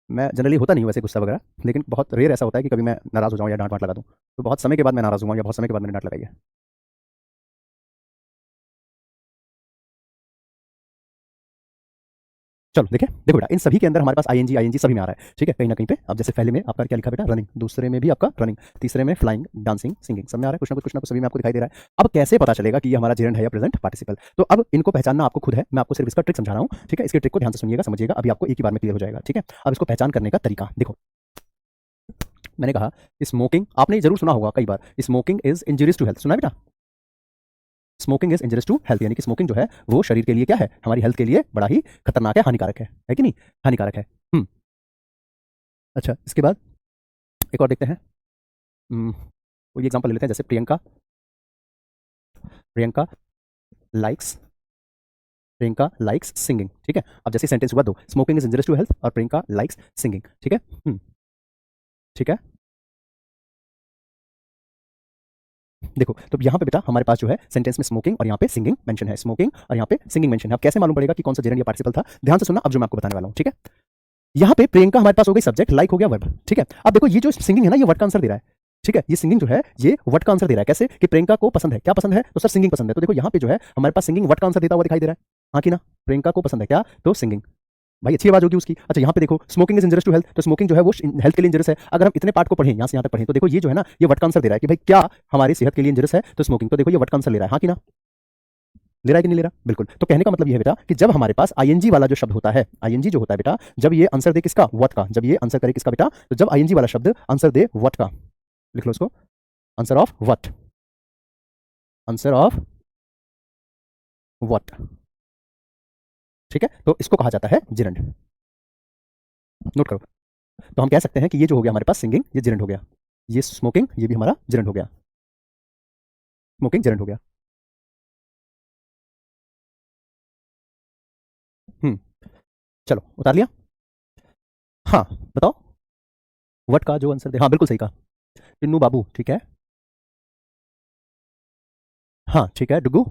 मैं जनरली होता नहीं हूँ वैसे गुस्सा वगैरह, लेकिन बहुत रेयर ऐसा होता है कि कभी मैं नाराज हो जाऊँ या डांट वाट लगा दूँ। तो बहुत समय के बाद मैं नाराज हुआ या बहुत समय के बाद मैंने डांट लगाई है। चलो देखें, देखो बेटा इन सभी के अंदर हमारे पास आईएनजी, आईएनजी सभी में आ रहा है। ठीक है, कहीं ना कहीं पे। अब जैसे पहले में आपका क्या लिखा बेटा, रनिंग, दूसरे में भी आपका रनिंग, तीसरे में फ्लाइंग, डांसिंग, सिंगिंग, सब में आ रहा है, कुछ ना कुछ सभी में आपको दिखाई दे रहा है। अब कैसे पता चलेगा कि ये हमारा जेरेंड है या प्रेजेंट पार्टिसिपल? तो अब इनको पहचानना आपको खुद है, मैं आपको सिर्फ इसका ट्रिक समझा रहा हूँ। ठीक है, इसके ट्रिक को ध्यान से सुनिएगा, समझिएगा, अभी आपको एक ही बार में क्लियर हो जाएगा। ठीक है, अब इसको पहचान करने का तरीका देखो। मैंने कहा स्मोकिंग, आपने जरूर सुना होगा कई बार, smoking is injurious to health, सुना है बेटा? Smoking is injurious to health, यानी कि स्मोकिंग जो है वो शरीर के लिए क्या है, हमारी हेल्थ के लिए बड़ा ही खतरनाक है, हानिकारक है कि नहीं? हानिकारक है। अच्छा, इसके बाद एक और देखते हैं। कोई एग्जांपल ले लेते हैं, जैसे Priyanka, Priyanka likes, Priyanka likes singing. ठीक है, अब जैसे सेंटेंस हुआ दो, smoking is injurious to health और प्रियंका लाइक्स सिंगिंग। ठीक है, ठीक है, देखो तो यहाँ पे बेटा हमारे पास जो है सेंटेंस में स्मोकिंग और यहाँ पे सिंगिंग मेंशन है, स्मोकिंग और यहाँ पे सिंगिंग मेंशन है। अब कैसे मालूम पड़ेगा कि कौन सा जेरेंड या पार्टिसिपल था? ध्यान से सुनना, अब जो मैं आपको बताने वाला हूँ। ठीक है, यहाँ पे प्रियंका हमारे पास हो गई सब्जेक्ट, लाइक हो गया वर्ब। ठीक है, अब देखो ये जो सिंगिंग है ना, ये वर्ड का आंसर दे रहा है। ठीक है, ये सिंगिंग जो है ये वर्ड का आंसर दे रहा है। कैसे? कि प्रियंका को पसंद है, क्या पसंद है? तो सर सिंगिंग पसंद है। तो देखो यहाँ पे जो है हमारे पास सिंगिंग वर्ड का आंसर देता हुआ दिखाई दे रहा है, हाँ कि ना? प्रियंका को पसंद है क्या? तो सिंगिंग। भाई अच्छी आवाज होगी उसकी। अच्छा, यहाँ पे देखो smoking is injurious to health, तो स्मोकिंग जो है वो हेल्थ के लिए इंजरियस है। अगर हम इतने पार्ट को पढ़ें, यहाँ से यहाँ तक पढ़ें, तो देखो ये जो है ना, ये वर्ड का आंसर दे रहा है कि भाई क्या हमारी सेहत के लिए इंजरियस है, तो स्मोकिंग। तो देखो ये वर्ड का आंसर ले रहा है, हाँ कि ना? ले रहा है कि नहीं ले रहा? बिल्कुल। तो कहने का मतलब ये है बेटा कि जब हमारे पास आईएनजी वाला जो शब्द होता है, आईएनजी जो होता है बेटा, जब ये आंसर दे किसका? व्हाट का। जब ये आंसर करे किसका बेटा? तो जब आईएनजी वाला शब्द आंसर दे व्हाट का, लिख लो इसको, answer of what, answer of what. ठीक है, तो इसको कहा जाता है जिरंड। नोट करो। तो हम कह सकते हैं कि ये जो हो गया हमारे पास सिंगिंग, ये जिरंड हो गया, ये स्मोकिंग, ये भी हमारा जिरंड हो गया, स्मोकिंग जिरंड हो गया। चलो उतार लिया? हाँ, बताओ व्हाट का जो आंसर दे, हाँ बिल्कुल सही कहा, टिन्नू बाबू। ठीक है, हाँ ठीक है, डुगू,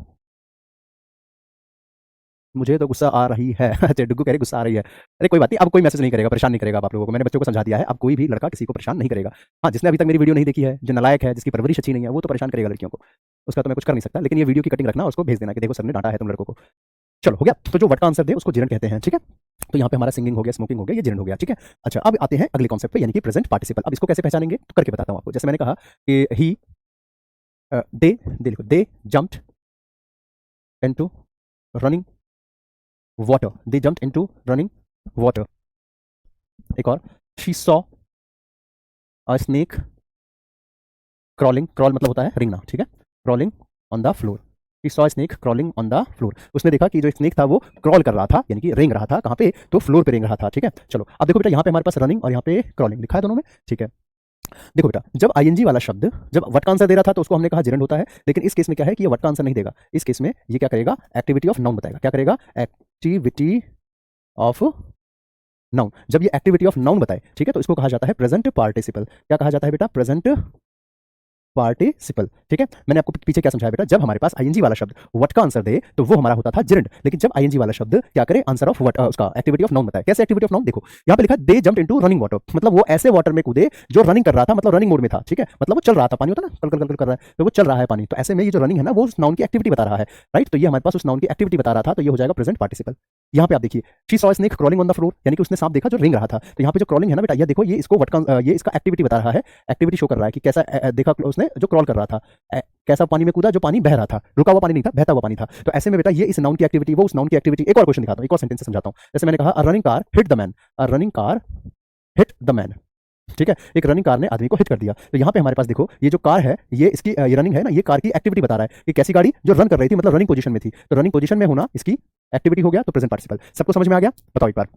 मुझे तो गुस्सा आ रही है। अच्छा, डुगू कह रही गुस्सा आ रही है। अरे कोई बात नहीं, अब कोई मैसेज नहीं करेगा, परेशान नहीं करेगा अब आप लोगों को, मैंने बच्चों को समझा दिया है, अब कोई भी लड़का किसी को परेशान नहीं करेगा। हाँ, जिसने अभी तक मेरी वीडियो नहीं देखी है, जो नालायक है, जिसकी परवरिश अच्छी नहीं है, वो तो परेशान करेगा लड़कियों को, उसका तो मैं कुछ कर नहीं सकता। लेकिन ये वीडियो की कटिंग रखना, उसको भेज देना कि देखो सर ने डांटा है तुम लड़कों को। चलो हो गया। तो जो वर्ड का आंसर दे उसको जिरंड कहते हैं, ठीक है। तो यहाँ पे हमारा सिंगिंग हो गया, स्मोकिंग हो गया, ये जिरंड हो गया, ठीक है। अच्छा, अब आते हैं अगले कॉन्सेप्ट पे, यानी कि प्रेजेंट पार्टिसिपल। अब इसको कैसे पहचानेंगे तो करके बताता हूँ आपको। जैसे मैंने कहा कि ही दे देखो, दे जंप्ड इनटू रनिंग वाटर, दे जंप्ड इनटू रनिंग वाटर। एक और, she saw a snake crawling, crawl मतलब होता है रेंगना, ठीक है, crawling on the floor. She saw snake crawling on the floor. उसने देखा कि जो स्नेक था वो क्रॉल कर रहा था, यानी कि रेंग रहा था, कहाँ पे, तो फ्लोर पे रेंग रहा था, ठीक है। चलो अब देखो बेटा, यहाँ पे हमारे पास रनिंग और यहाँ पे क्रॉलिंग लिखा है दोनों में, ठीक है। देखो बेटा, जब आईएनजी वाला शब्द जब वर्ड का आंसर दे रहा था तो उसको हमने कहा जिरंड होता है, लेकिन इस केस में क्या है कि ये वर्ड का आंसर नहीं देगा। इस केस में ये क्या करेगा, एक्टिविटी ऑफ नाउन बताएगा। क्या करेगा, एक्टिविटी ऑफ नाउन। जब ये एक्टिविटी ऑफ नाउन बताए, ठीक है, तो इसको कहा जाता है प्रेजेंट पार्टिसिपल। क्या कहा जाता है बेटा, प्रेजेंट पार्टिसिपल, ठीक है। मैंने आपको पीछे क्या समझाया बेटा, जब हमारे पास आईएनजी वाला शब्द व्हाट का आंसर दे तो वो हमारा होता था जिरंड, लेकिन जब आईएनजी वाला शब्द क्या करे, आंसर ऑफ व्हाट, उसका एक्टिविटी ऑफ नाउन बताए। कैसे एक्टिविटी ऑफ नाउन, देखो यहाँ पे लिखा दे जंप्ड इनटू रनिंग वाटर, मतलब वो ऐसे वाटर में कूदे जो रनिंग कर रहा था, मतलब रनिंग मोड में था, ठीक है, मतलब वो चल रहा था, पानी होता ना कल कल कल कर रहा है, तो वो चल रहा है पानी, तो ऐसे में ये जो रनिंग है ना वो उस नाउन की एक्टिविटी बता रहा है, राइट। तो ये हमारे पास उस नाउन की एक्टिविटी बता रहा था, तो ये हो जाएगा प्रेजेंट पार्टिसिपल। यहाँ पे आप देखिए, she saw snake crawling on the floor, यानी कि उसने सांप देखा जो रेंग रहा था। तो यहाँ पे जो क्रॉलिंग है ना बेटा, ये देखो, ये इसको व्हाट का, ये इसका एक्टिविटी बता रहा है, एक्टिविटी शो कर रहा है कि कैसा देखा उसने जो क्रॉल कर रहा था, कैसा पानी में कूदा, जो पानी बह रहा था, रुका हुआ पानी नहीं था, बहता हुआ पानी था। तो ऐसे में बेटा ये इस नाउन की एक्टिविटी, वो उस नाउन की एक्टिविटी। एक और क्वेश्चन दिखाता हूँ, एक और सेंटेंस से समझाता हूँ। जैसे मैंने कहा अ running car hit the man, a running car hit the man, ठीक है, एक रनिंग कार ने आदमी को हिट कर दिया। तो यहाँ पे हमारे पास देखो, ये जो कार है, ये इसकी ये रनिंग है ना, ये कार की एक्टिविटी बता रहा है कि कैसी गाड़ी जो रन कर रही थी, मतलब रनिंग पोजीशन में थी। तो रनिंग पोजीशन में होना इसकी एक्टिविटी हो गया, तो प्रेजेंट पार्टिसिपल। सबको समझ में आ गया, बताओ एक बार।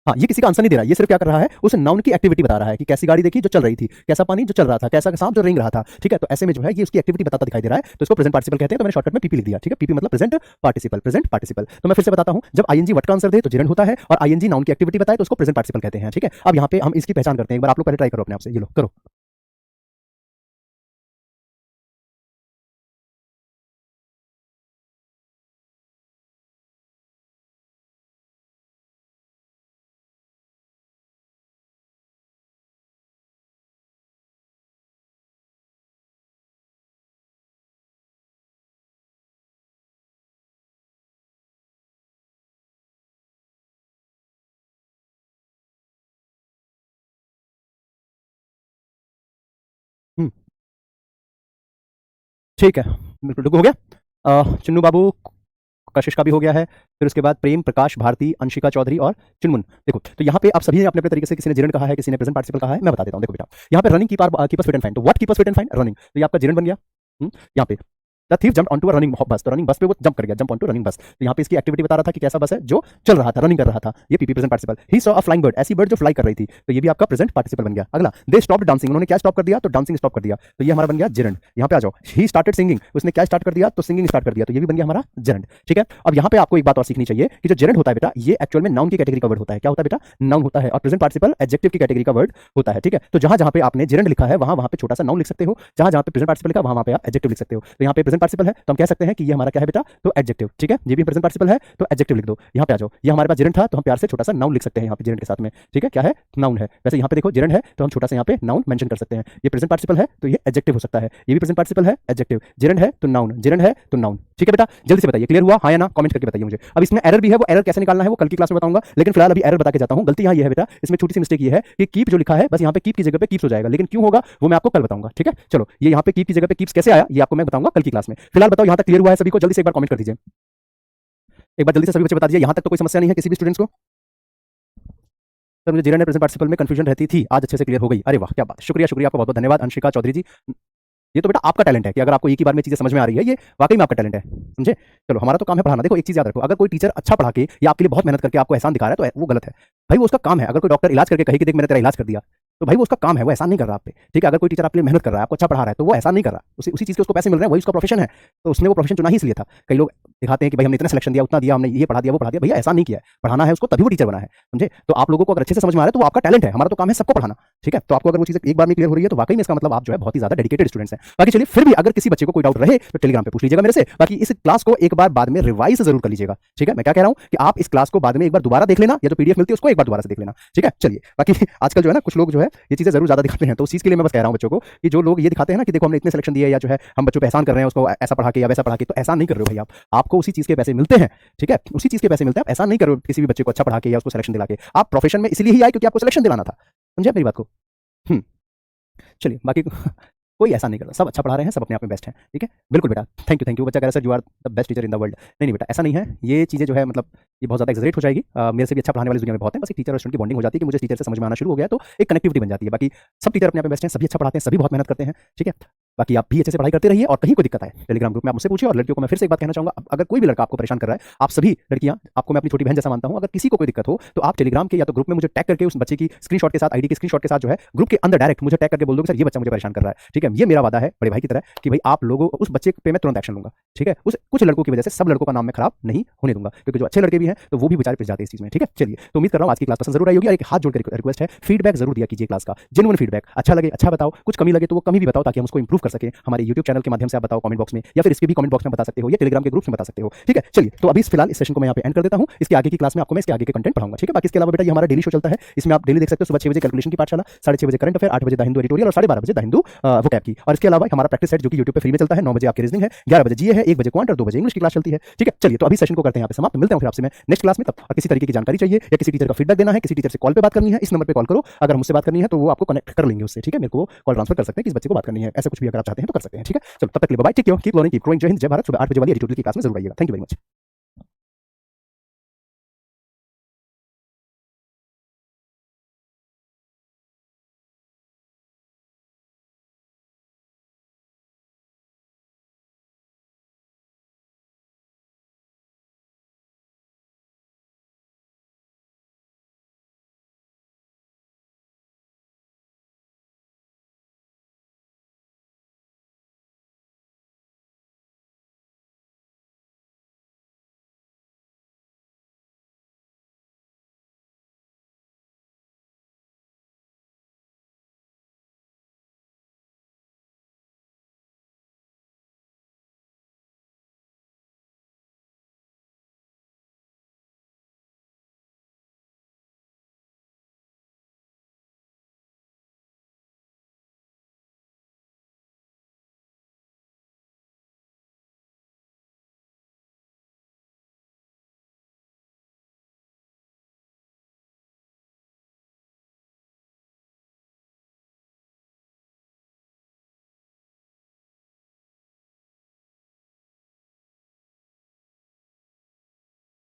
हाँ, ये किसी का आंसर नहीं दे रहा है, ये सिर्फ क्या कर रहा है, उस नाउन की एक्टिविटी बता रहा है कि कैसी गाड़ी देखी जो चल रही थी, कैसा पानी जो चल रहा था, कैसा सांप जो रेंग रहा था, ठीक है। तो ऐसे में जो है ये उसकी एक्टिविटी बताता दिखाई दे रहा है, तो इसको प्रेजेंट पार्टिसिपल कहते हैं। तो मैंने शॉर्टकट में पीपी लिख दिया, ठीक है, पीपी मतलब प्रेजेंट पार्टिसिपल, प्रेजेंट पार्टिसिपल। तो मैं फिर से बताता हूँ, जब आईएनजी वर्ड का आंसर दे तो जिरंड होता है, और आईएनजी नाउन की एक्टिविटी बताए तो उसको प्रेजेंट पार्टिसिपल कहते हैं, ठीक है। अब यहाँ पे हम इसकी पहचान करते हैं, एक बार आप लोग पहले ट्राई करो अपने आप से, ये लो करो। हम्म, ठीक है, बिल्कुल हो गया। चुन्नू बाबू, कशिश का भी हो गया है, फिर उसके बाद प्रेम प्रकाश भारती, अंशिका चौधरी और चुनमुन। देखो, तो यहाँ पे आप सभी ने अपने अपने तरीके से, किसी ने जिरंड कहा है, किसी ने प्रेजेंट पार्टिसिपल कहा है। मैं बता देता हूँ, देखो बेटा, यहाँ पे running keepers fit and fine, तो what keepers fit and fine, running, तो ये आपका जिरंड बन गया। यहाँ पे the thief jump onto a running bus, तो रनिंग बस पे वो जंप कर गया, जंप ऑनटू रनिंग बस। तो यहाँ पे इसकी एक्टिविटी बता रहा था कि कैसा बस है जो चल रहा था, रनिंग कर रहा था, ये PP present participle. He saw a flying bird, ऐसी बर्ड जो फ्लाई कर रही थी, तो ये भी आपका प्रेजेंट पार्टिसिपल बन गया। अगला, दे स्टॉप्ड डांसिंग, उन्होंने क्या स्टॉप कर दिया, तो डांसिंग स्टॉप कर दिया, तो ये हमारा बन गया जिरंड। यहाँ पे आ जाओ, ही स्टार्टेड सिंगिंग, उसने क्या स्टार्ट कर दिया, तो सिंगिंग स्टार्ट कर दिया, तो ये भी बन गया हमारा जिरंड, ठीक है। अब यहाँ पे आपको एक बात और सीखनी चाहिए कि जो जिरंड होता है बेटा, ये एक्चुअल में नाउन की कैटेगरी का वर्ड होता है। क्या होता है बेटा, नाउन होता है, और प्रेजेंट पार्टिसिपल एडजेक्टिव की कैटेगरी का वर्ड होता है, ठीक है। तो जहां जहां पे आपने जिरंड लिखा है वहां वहां पे छोटा सा नाउन लिख सकते हो, जहां जहां पे प्रेजेंट पार्टिसिपल लिखा वहां वहां पे आप एडजेक्टिव लिख सकते हो। तो यहाँ पे प्रेजेंट पार्टिसिपल है तो हम कह सकते हैं कि ये हमारा क्या है बेटा, तो एडजेक्टिव, ठीक है। ये भी प्रेजेंट पार्टिसिपल है तो एडजेक्टिव लिख दो। यहाँ पे आ जाओ, ये हमारे पास जिरंड था तो हम प्यार से छोटा सा नाउन लिख सकते हैं यहाँ पे जिरंड के साथ में, ठीक है, क्या है, नाउन है। वैसे यहाँ पे देखो जिरंड है तो हम छोटा सा यहाँ पे नाउन मेंशन कर सकते हैं। ये प्रेजेंट पार्टिसिपल है तो ये एडजेक्टिव हो सकता है, ये भी प्रेजेंट पार्टिसिपल है, एडजेक्टिव, जिरंड है तो नाउन, जिरंड है तो नाउन, ठीक है बेटा। जल्दी से बताइए, क्लियर हुआ, हाँ या ना, कमेंट करके बताइए मुझे। अब इसमें एरर भी है, वो एरर कैसे निकालना है वो कल की क्लास में बताऊंगा, लेकिन फिलहाल अभी एरर बता के जाता हूँ। गलती यहाँ ये है बेटा, इसमें छोटी सी मिस्टेक ये है कि कीप जो लिखा है, बस यहाँ पे कीप की जगह पे कीप्स हो जाएगा, लेकिन क्यों होगा वो मैं आपको कल बताऊंगा, ठीक है। चलो, ये यहाँ पे कीप की जगह पे कीप्स कैसे आया ये आपको मैं बताऊंगा कल की क्लास में। फिलहाल बताओ यहाँ तक क्लियर हुआ है सभी को, जल्दी से एक बार कमेंट कर दीजिए, एक बार जल्दी से सभी बच्चे बता दीजिए, यहाँ तक तो कोई समस्या नहीं है किसी भी स्टूडेंट्स को। सर मुझे जिरंड प्रेजेंट पार्टिसिपल में कंफ्यूजन रहती थी, आज अच्छे से क्लियर हो गई। अरे वाह, क्या बात, शुक्रिया शुक्रिया, आपका बहुत बहुत धन्यवाद अंशिका चौधरी जी। ये तो बेटा आपका टैलेंट है कि अगर आपको एक ही बार में चीजें समझ में आ रही है, ये वाकई में आपका टैलेंट है, समझे। चलो, हमारा तो काम है पढ़ाना। देखो एक चीज याद रखो, अगर कोई टीचर अच्छा पढ़ा के या आपके लिए बहुत मेहनत करके आपको एहसान दिखा रहा है तो वो गलत है भाई, वो उसका काम है। अगर कोई डॉक्टर इलाज करके कहे कि देख मैंने तेरा इलाज कर दिया, तो भाई वो उसका काम है, वो एहसान नहीं कर रहा आप पे, ठीक है। अगर कोई टीचर आपके लिए मेहनत कर रहा है, आपको अच्छा पढ़ा रहा है, तो वो एहसान नहीं कर रहा, उसी चीज के उसको पैसे मिल रहे हैं, वही उसका प्रोफेशन है, तो उसने वो प्रोफेशन चुना ही इसलिए था। कई लोग दिखाते हैं कि भाई हमने इतना सिलेक्शन दिया, उतना दिया, हमने ये पढ़ा दिया वो पढ़ा दिया, भैया ऐसा नहीं किया है, पढ़ाना है उसको तभी वो टीचर बना है, समझे। तो आप लोगों को अगर अच्छे से समझ में आ रहा है तो वो आपका टैलेंट है, हमारा तो काम है सबको पढ़ाना, ठीक है। तो आपको अगर वो चीज़ एक बार में क्लियर हो रही है तो वाकई में इसका मतलब आप जो है बहुत ही ज्यादा डेडिकेटेड स्टूडेंट्स हैं। बाकी चलिए, फिर भी अगर किसी बच्चे को कोई डाउट रहे तो टेलीग्राम पे पूछ लीजिएगा मेरे से। बाकी इस क्लास को एक बार बाद में रिवाइज जरूर कर लीजिएगा, ठीक है। मैं क्या कह रहा हूँ कि आप इस क्लास को बाद में एक बार दोबारा देख लेना, या जो पीडीएफ मिलती है उसको एक बार दोबारा से देख लेना, ठीक है। चलिए, बाकी आजकल जो है ना कुछ लोग जो है ये चीज़ें ज़रूर ज़्यादा दिखाते हैं। तो उस चीज़ के लिए मैं बस कह रहा हूँ बच्चों को कि जो लोग ये दिखाते हैं ना कि देखो हमने इतने सिलेक्शन दिए या जो है हम बच्चों पे एहसान कर रहे हैं उसको ऐसा पढ़ा के या वैसा पढ़ा के, तो एहसान नहीं कर रहे हो भाई आप। आपको उसी चीज़ के पैसे मिलते हैं, ठीक है? उसी चीज़ के पैसे मिलते हैं, आप एहसान नहीं कर रहे हो किसी भी बच्चे को अच्छा पढ़ा के या उसको सिलेक्शन दिला के। आप प्रोफेशन में इसलिए ही आए क्योंकि आपको सिलेक्शन दिलाना था। समझे आप मेरी बात को? हुँ। चलिए बाकी कोई ऐसा नहीं करता, सब अच्छा पढ़ा रहे हैं, सब अपने आप में बेस्ट हैं, ठीक है? बिल्कुल बेटा, थैंक यू। बच्चा कह रहा है sir you are the best teacher in the world. नहीं बेटा, ऐसा नहीं है, ये चीज़ें जो है मतलब ये बहुत ज़्यादा एक्ज़ैजरेट हो जाएगी। मेरे से भी अच्छा पढ़ाने वाले इस दुनिया में बहुत हैं, बस एक टीचर और स्टूडेंट की बॉन्डिंग हो जाती है कि मुझे इस टीचर से समझ में आना शुरू हो गया है, तो एक कनेक्टिविटी बन जाती है। बाकी सब टीचर अपने आप में बेस्ट हैं, सभी अच्छा पढ़ाते हैं, सभी बहुत मेहनत करते हैं, ठीक है? बाकी आप भी अच्छे से पढ़ाई करते रहिए और कहीं कोई दिक्कत आए, टेलीग्राम ग्रुप में आप मुझसे पूछिए। और लड़कियों को मैं फिर से एक बात कहना चाहूँगा, अगर कोई भी लड़का आपको परेशान कर रहा है, आप सभी लड़कियाँ, आपको मैं अपनी छोटी बहन जैसा मानता हूँ, अगर किसी को कोई दिक्कत हो, तो आप टेलीग्राम के या तो ग्रुप में मुझे टैग करके उस बच्चे की स्क्रीनशॉट के साथ, आईडी की स्क्रीनशॉट के साथ जो है ग्रुप के अंदर डायरेक्ट मुझे टैग करके बोल दो कि सर ये बच्चा मुझे परेशान कर रहा है, ठीक है? ये मेरा वादा है बड़े भाई की तरह कि भाई आप लोगों उस बच्चे पे मैं तुरंत एक्शन लूँगा, ठीक है? उस कुछ लड़कों की वजह से सब लड़कों का नाम मैं खराब नहीं होने दूँगा, क्योंकि जो अच्छे लड़के भी हैं, तो वो भी बेचारे पिस जाते हैं इस चीज़ में, ठीक है? चलिए, तो उम्मीद कर रहा हूँ आज की क्लास पसंद ज़रूर आई होगी और एक हाथ जोड़ के रिक्वेस्ट है, फीडबैक ज़रूर दिया कीजिए क्लास का, जेन्युइन फीडबैक। अच्छा लगे अच्छा बताओ, कुछ कमी लगे तो वो कमी भी बताओ ताकि हम उसको इंप्रूव कर सकें। हमारे यूट्यूब चैनल के माध्यम से आप बताओ कमेंट बॉक्स में, या फिर इसके भी कमेंट बॉक्स में बता सकते हो, या टेलीग्राम के ग्रुप में बता सकते हो, ठीक है? चलिए, तो अभी फिलहाल इस सेशन को मैं यहाँ पे एंड कर देता हूँ। इसके आगे की क्लास में आपको मैं इसके आगे के कंटेंट पढ़ाऊंगा, ठीक है? बाकी इसके अलावा बेटा ये हमारा डेली शो चलता है, इसमें आप डेली देख सकते हो। सुबह 6 बजे कैलकुलेशन की पाठशाला, 6:30 बजे करंट अफेयर, 8 बजे द हिंदू एडिटोरियल और 12:30 बजे द हिंदू वोकैब की। और इसके अलावा हमारा प्रैक्टिस सेट जो कि यूट्यूब पे फ्री में चलता है, 9 बजे आपकी रीजनिंग है, 11 बजे जीए है, 1 बजे क्वांट और 2 बजे इंग्लिश की क्लास चलती है, ठीक है? चलिए, तो अभी सेशन को करते हैं यहाँ पे समाप्त। मिलते हैं फिर आपसे मैं नेक्स्ट क्लास में तब। और किसी तरीके की जानकारी चाहिए या किसी टीचर का फीडबैक देना है, किसी टीचर से कॉल पे बात करनी है, इस नंबर पे कॉल करो। अगर मुझसे बात करनी है तो वो आपको कनेक्ट कर लेंगे उससे, ठीक है? मेरे को कॉल ट्रांसफर कर सकते हैं कि इस बच्चे को बात करनी है, ऐसा कुछ भी अगर आप चाहते हैं तो कर सकते हैं, ठीक है? चलो तब तक के लिए bye bye, take care, keep learning, keep growing. जय हिंद, जय भारत। सुबह 8 बजे वाली एडिटोरियल की क्लास में जरूर आइएगा। Thank you very much.